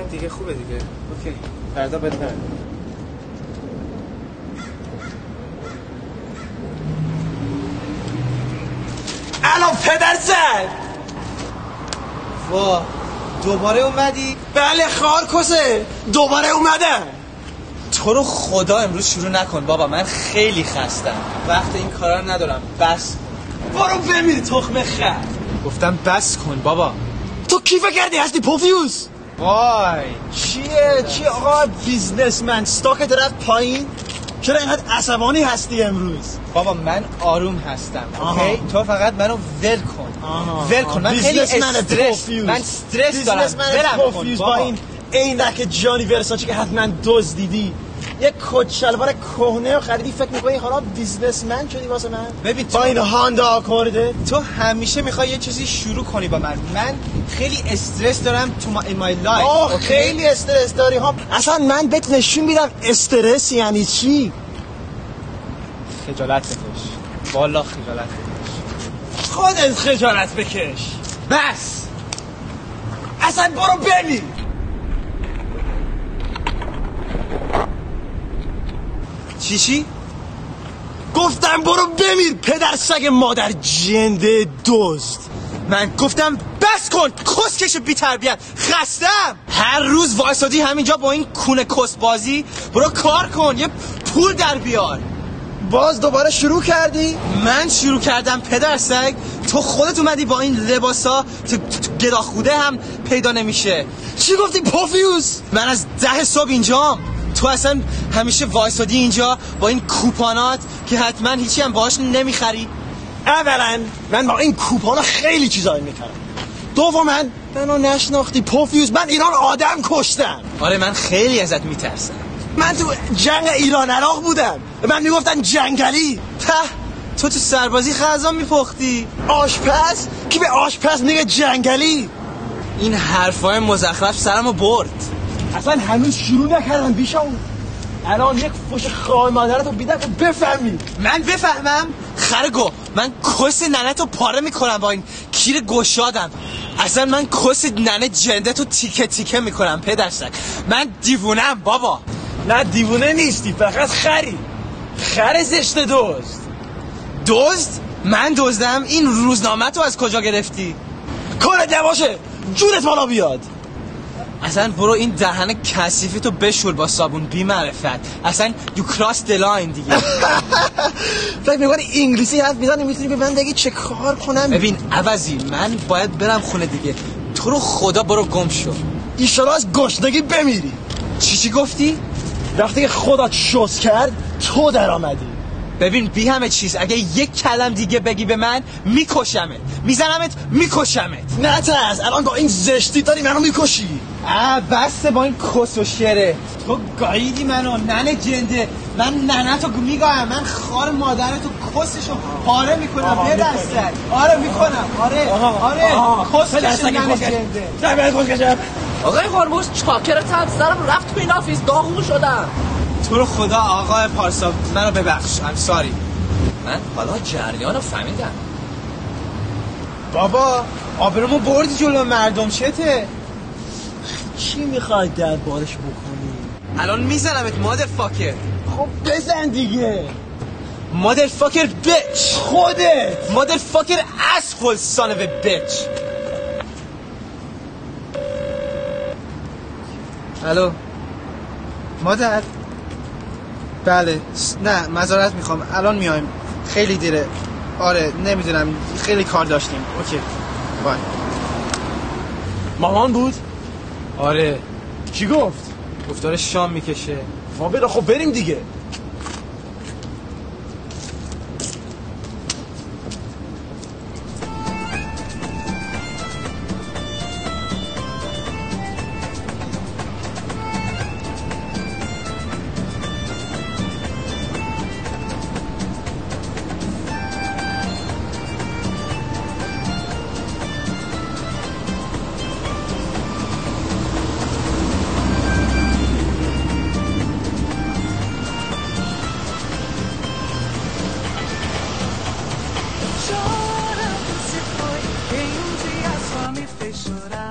25% دیگه خوبه دیگه. اوکی. فردا بهتره. الان پدر زد. وا دوباره اومدی؟ بله خارکسه دوباره اومدم. تو رو خدا امروز شروع نکن بابا، من خیلی خستم، وقت این کارا رو ندارم. بس برو بمیر تخم خر. گفتم بس کن بابا. تو کی فکر کردی هستی پوفیوس؟ وای چیه آقا بیزنسمن استاکت رفت پایین؟ چرا اینقدر عصبانی هستی امروز؟ بابا من آروم هستم. اوکی تو فقط منو ول کن. من خیلی استرس دارم. برم کن با این عینک جانی ورساچی که حتما دزدیدی، یک کت شلوار کهنه خریدی، فکر می‌کنی حالا بیزنسمن شدی واسه من؟ ببین با این هاندا آکورده تو همیشه میخوای یه چیزی شروع کنی با من خیلی استرس دارم تو in my life. خیلی استرس داری ها. اصلا من بهت نشون میدم استرس یعنی چی. خجالت بکش والله، خجالت بکش. خودت خجالت بکش. بس اصلا برو ببین. چی؟ گفتم برو بمیر پدر سگ مادر جنده دزد. من گفتم بس کن کسکش بی تربیت، خستم. هر روز وایسادی همینجا با این کونه کس بازی. برو کار کن، یه پول در بیار. باز دوباره شروع کردی؟ من شروع کردم پدر سگ؟ تو خودت اومدی با این لباسا تو گداخوده هم پیدا نمیشه. چی گفتی پوفیوس؟ من از 10 صبح اینجام، تو اصلا همیشه وایسادی اینجا با این کوپانات که حتما هیچی هم باهاش نمیخری. اولا من با این کوپانا خیلی چیزایی میخرم. دوما منو نشناختی پوفیوس، من ایران آدم کشتم. آره من خیلی ازت میترسم. من تو جنگ ایران عراق بودم، من میگفتن جنگلی. تو سربازی خزان میپختی. آشپز؟ کی به آشپز میگه جنگلی؟ این حرفای مزخرف سرمو برد. اصلا هنوز شروع نکردم بیشام. الان یک فوش خواهر مادرتو بیدم که بفهمی. من بفهمم؟ خرگو من کس ننتو پاره میکنم با این کیر گشادم. اصلا من کس ننه جندتو تیکه تیکه میکنم پدرسک. من دیوونم بابا. نه دیوونه نیستی، فقط خری. خر زشت دزد؟ من دزدم؟ این روزنامه تو از کجا گرفتی؟ کارت نباشه جونت بالا بیاد. اصلا برو این دهن کثیفی تو بشور با صابون بی معرفت. اصلا you cross the line دیگه. فکر می‌کنی انگلیسی حرف میزنی میتونی به من بگی چه کار کنم؟ ببین عوضی من باید برم خونه دیگه. تو رو خدا برو گم شو. ایشالا از گشنگی بمیری. چی گفتی؟ وقتی خودت شوز کرد تو در آمدی. ببین بی همه چیز اگه یک کلم دیگه بگی به من میکشمت، میزنمت، میکشمت. نه ترس، الان با این زشتی داری منو میکشی. بسته با این کس و شره. تو گاییدی منو ننه جنده. من ننه تو میگایم، من خار مادرتو کسشو پاره میکنم. بدستک آره میکنم. آره کسش ننه جنده. زمین کسکشم. آقای هرموز چاکرت هم سرم رفت تو این آفیس داغون شدم. تو رو خدا آقای پارسا منو ببخش. I'm sorry. من حالا جریان رو فهمیدم. بابا آبرومو بردی جلو مردم چته؟ چی میخوای در بارش بکنی؟ الان میزنمت مادر فاکر. خب بزن دیگه. مادر فاکر بیچ. خودت مادر فاکر asshole son of a bitch. الو مادر. بله نه معذرت میخوام الان میایم خیلی دیره. آره نمیدونم خیلی کار داشتیم. اوکی بای. مامان بود؟ آره. چی گفت؟ داره شام میکشه. خب بریم دیگه. شدم